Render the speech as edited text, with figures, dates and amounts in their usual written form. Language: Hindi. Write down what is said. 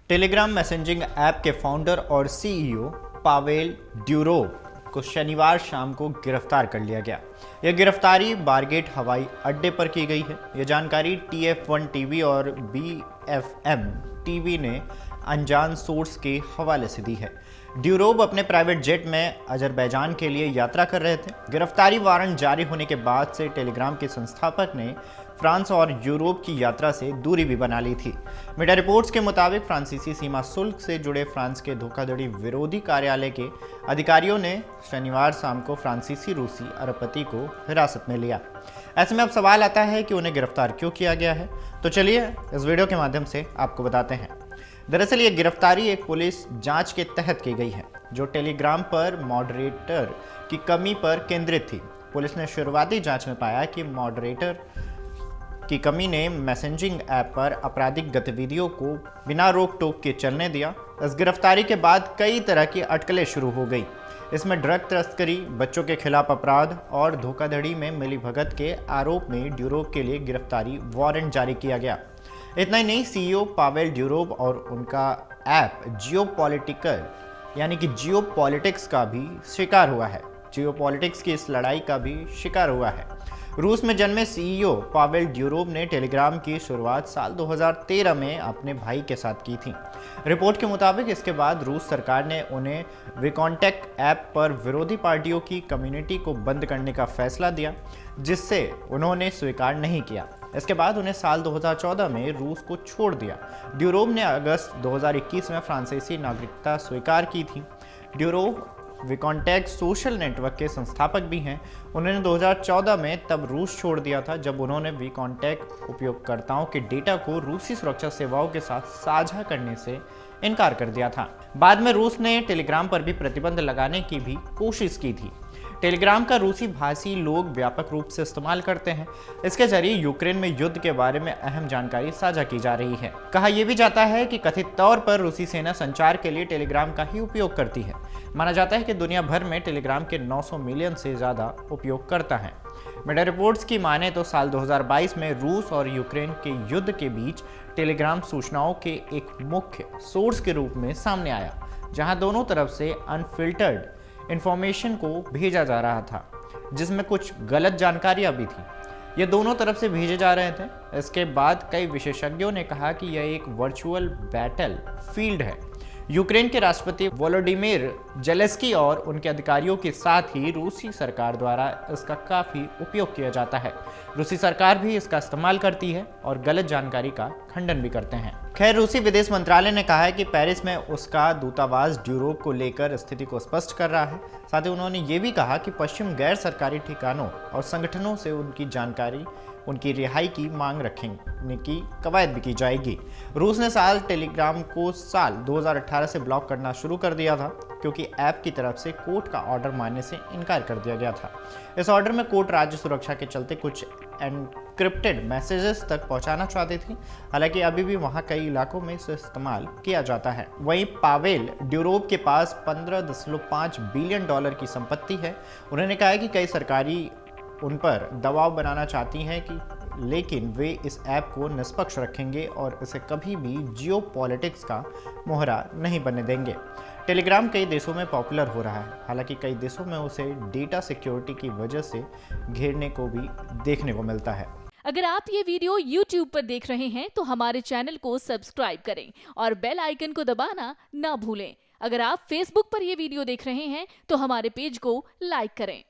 टेलीग्राम मैसेजिंग ऐप के फाउंडर और सीईओ पावेल ड्यूरोव को शनिवार शाम को गिरफ्तार कर लिया गया। यह गिरफ्तारी बारगेट हवाई अड्डे पर की गई है। यह जानकारी TF1 टीवी और BFM टीवी ने अनजान सोर्स के हवाले से दी है। ड्यूरोव अपने प्राइवेट जेट में अजरबैजान के लिए यात्रा कर रहे थे। गिरफ्तारी वारंट जारी होने के बाद से टेलीग्राम के संस्थापक ने फ्रांस और यूरोप की यात्रा से दूरी भी बना ली थी। मीडिया रिपोर्ट्स के मुताबिक फ्रांसीसी सीमा शुल्क से जुड़े फ्रांस के धोखाधड़ी विरोधी कार्यालय के अधिकारियों ने शनिवार शाम को फ्रांसीसी रूसी अरबपति को हिरासत में लिया। ऐसे में अब सवाल आता है कि उन्हें गिरफ्तार क्यों किया गया है। तो चलिए इस वीडियो के माध्यम से आपको बताते हैं। दरअसल ये गिरफ्तारी एक पुलिस जांच के तहत की गई है, जो टेलीग्राम पर मॉडरेटर की कमी पर केंद्रित थी। पुलिस ने शुरुआती जांच में पाया कि मॉडरेटर की कमी ने मैसेजिंग ऐप पर आपराधिक गतिविधियों को बिना रोक टोक के चलने दिया। इस गिरफ्तारी के बाद कई तरह की अटकलें शुरू हो गई। इसमें ड्रग तस्करी, बच्चों के खिलाफ अपराध और धोखाधड़ी में मिलीभगत के आरोप में ड्यूरोव के लिए गिरफ्तारी वारंट जारी किया गया। इतना ही नहीं, सीईओ पावेल ड्यूरोव और उनका ऐप जियोपॉलिटिक्स का भी शिकार हुआ है। जियोपॉलिटिक्स की इस लड़ाई का भी शिकार हुआ है। रूस में जन्मे सीईओ पावेल ड्यूरोव ने टेलीग्राम की शुरुआत साल 2013 में अपने भाई के साथ की थी। रिपोर्ट के मुताबिक इसके बाद रूस सरकार ने उन्हें वीकॉन्टैक्ट ऐप पर विरोधी पार्टियों की कम्युनिटी को बंद करने का फैसला दिया, जिससे उन्होंने स्वीकार नहीं किया। इसके बाद उन्हें साल 2014 में रूस को छोड़ दिया। ड्यूरोव ने अगस्त 2021 में फ्रांसीसी नागरिकता स्वीकार की थी। ड्यूरोव वीकॉन्टैक्ट सोशल नेटवर्क के संस्थापक भी हैं। उन्होंने 2014 में तब रूस छोड़ दिया था जब उन्होंने वीकॉन्टैक्ट उपयोगकर्ताओं के डेटा को रूसी सुरक्षा सेवाओं के साथ साझा करने से इनकार कर दिया था। बाद में रूस ने टेलीग्राम पर भी प्रतिबंध लगाने की भी कोशिश की थी। टेलीग्राम का रूसी भाषी लोग व्यापक रूप से इस्तेमाल करते हैं। इसके जरिए यूक्रेन में युद्ध के बारे में अहम जानकारी साझा की जा रही है। कहा यह भी जाता है कि कथित तौर पर रूसी सेना संचार के लिए टेलीग्राम का ही उपयोग करती है। माना जाता है कि दुनिया भर में टेलीग्राम के 900 मिलियन से ज़्यादा उपयोगकर्ता हैं। मीडिया रिपोर्ट्स की माने तो साल 2022 में रूस और यूक्रेन के युद्ध के बीच टेलीग्राम सूचनाओं के एक मुख्य सोर्स के रूप में सामने आया, जहां दोनों तरफ से अनफिल्टर्ड इंफॉर्मेशन को भेजा जा रहा था, जिसमें कुछ गलत जानकारियां भी थी। ये दोनों तरफ से भेजे जा रहे थे। इसके बाद कई विशेषज्ञों ने कहा कि यह एक वर्चुअल बैटल फील्ड है। यूक्रेन के राष्ट्रपति वोलोडिमिर जेलेंस्की और उनके अधिकारियों के साथ ही रूसी सरकार द्वारा इसका काफ़ी उपयोग किया जाता है। रूसी सरकार भी इसका इस्तेमाल करती है और गलत जानकारी का खंडन भी करते हैं। खैर, रूसी विदेश मंत्रालय ने कहा है कि पेरिस में उसका दूतावास ड्यूरोव को लेकर स्थिति को स्पष्ट कर रहा है। साथ ही उन्होंने ये भी कहा कि पश्चिम गैर सरकारी ठिकानों और संगठनों से उनकी रिहाई की मांग रखने की कवायद भी की जाएगी। रूस ने टेलीग्राम को साल 2018 से ब्लॉक करना शुरू कर दिया था, क्योंकि ऐप की तरफ से कोर्ट का ऑर्डर मानने से इनकार कर दिया गया था। इस ऑर्डर में कोर्ट राज्य सुरक्षा के चलते कुछ एनक्रिप्टेड मैसेजेस तक पहुंचाना चाहती थी। हालांकि अभी भी वहां कई इलाकों में इसे इस्तेमाल किया जाता है। वहीं पावेल ड्यूरोव के पास $15.5 बिलियन की संपत्ति है। उन्होंने कहा है कि कई सरकारी उन पर दबाव बनाना चाहती हैं लेकिन वे इस ऐप को निष्पक्ष रखेंगे और इसे कभी भी जियोपॉलिटिक्स का मोहरा नहीं बनने देंगे। टेलीग्राम कई देशों में पॉपुलर हो रहा है। हालांकि कई देशों में उसे डेटा सिक्योरिटी की वजह से घेरने को भी देखने को मिलता है। अगर आप ये वीडियो YouTube पर देख रहे हैं तो हमारे चैनल को सब्सक्राइब करें और बेल आइकन को दबाना ना भूलें। अगर आप Facebook पर ये वीडियो देख रहे हैं तो हमारे पेज को लाइक करें।